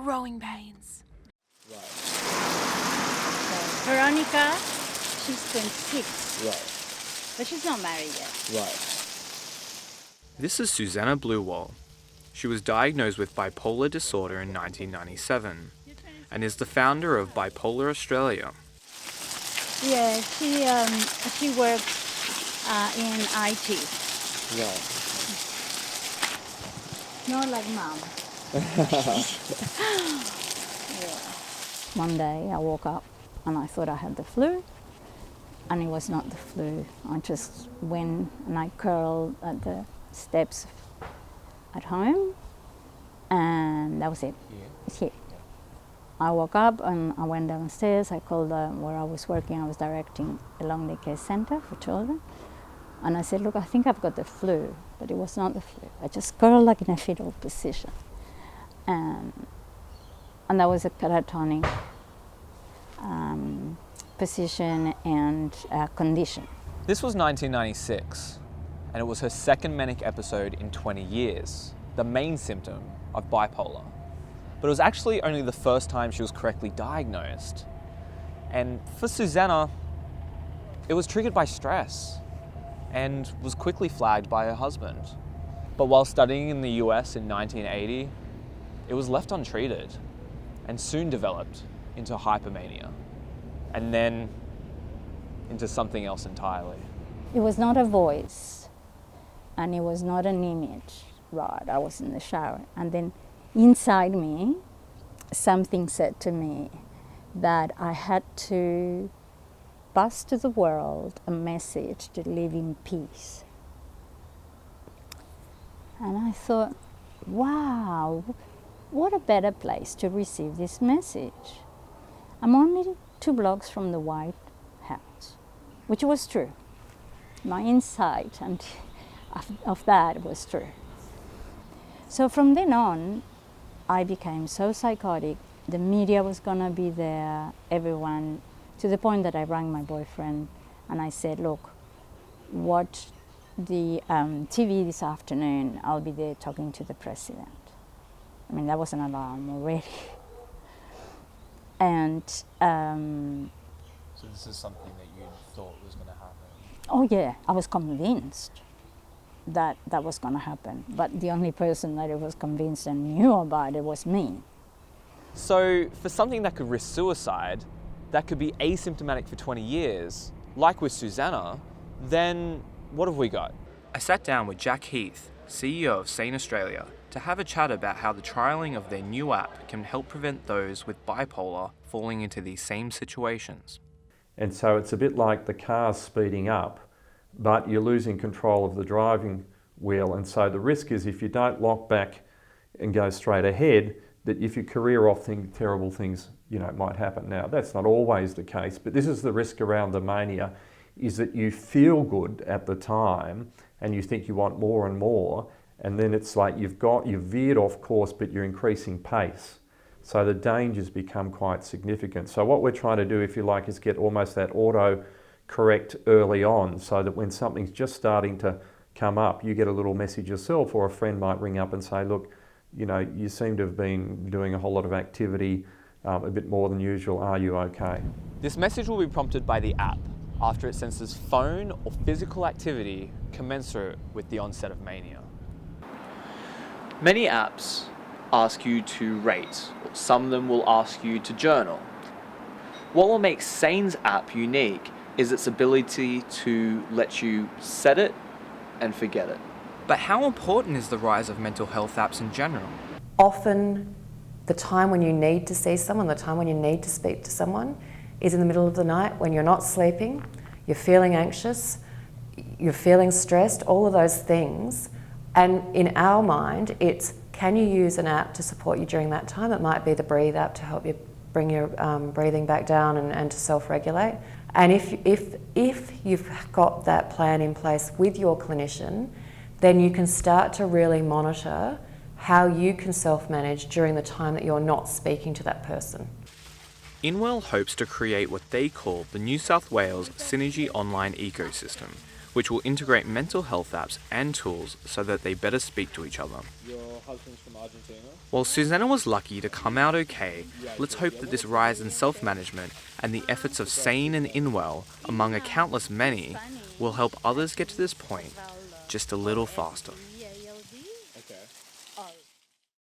growing pains. Right. So Veronica, she's 26. Right. But she's not married yet. Right. This is Susanna Bluewall. She was diagnosed with bipolar disorder in 1997 and is the founder of Bipolar Australia. Yeah, she works in IT. Right. Not like mom. Yeah. One day I woke up and I thought I had the flu, and it was not the flu. I just went and I curled at the steps at home, and that was it. Yeah. It's here. I woke up and I went downstairs. I called where I was working. I was directing a long day care center for children. And I said, look, I think I've got the flu, but it was not the flu. I just curled like in a fetal position. And that was a catatonic position and condition. This was 1996, and it was her second manic episode in 20 years, the main symptom of bipolar. But it was actually only the first time she was correctly diagnosed. And for Susanna, it was triggered by stress and was quickly flagged by her husband. But while studying in the US in 1980, it was left untreated and soon developed into hypomania, and then into something else entirely. It was not a voice, and it was not an image. Right, I was in the shower, and then inside me, something said to me that I had to pass to the world a message to live in peace. And I thought, wow, what a better place to receive this message. I'm only 2 blocks from the White House, which was true. My insight and of that was true. So from then on, I became so psychotic. The media was gonna be there, everyone, to the point that I rang my boyfriend and I said, look, watch the TV this afternoon. I'll be there talking to the president. I mean, that was an alarm already. And So this is something that you thought was going to happen? oh yeah, I was convinced that that was going to happen. But the only person that it was convinced and knew about it was me. So for something that could risk suicide, that could be asymptomatic for 20 years, like with Susanna, then what have we got? I sat down with Jack Heath, CEO of Sane Australia, to have a chat about how the trialling of their new app can help prevent those with bipolar falling into these same situations. And so it's a bit like the car's speeding up, but you're losing control of the driving wheel. And so the risk is if you don't lock back and go straight ahead, that if you career off, terrible things might happen. Now, that's not always the case, but this is the risk around the mania, is that you feel good at the time and you think you want more and more, and then it's like you've veered off course, but you're increasing pace. So the dangers become quite significant. So what we're trying to do, if you like, is get almost that auto correct early on, so that when something's just starting to come up, you get a little message yourself, or a friend might ring up and say, look, you seem to have been doing a whole lot of activity, a bit more than usual, are you okay? This message will be prompted by the app after it senses phone or physical activity commensurate with the onset of mania. Many apps ask you to rate, or some of them will ask you to journal. What will make Sane's app unique is its ability to let you set it and forget it. But how important is the rise of mental health apps in general? Often the time when you need to see someone, the time when you need to speak to someone is in the middle of the night when you're not sleeping, you're feeling anxious, you're feeling stressed, all of those things. And in our mind, it's, can you use an app to support you during that time? It might be the Breathe app to help you bring your breathing back down and to self-regulate. And if you've got that plan in place with your clinician, then you can start to really monitor how you can self-manage during the time that you're not speaking to that person. Inwell hopes to create what they call the New South Wales Synergy Online Ecosystem, which will integrate mental health apps and tools so that they better speak to each other. Your husband's from Argentina? While Susanna was lucky to come out okay, let's hope that this rise in self-management and the efforts of Sane and Inwell, among a countless many, will help others get to this point just a little faster.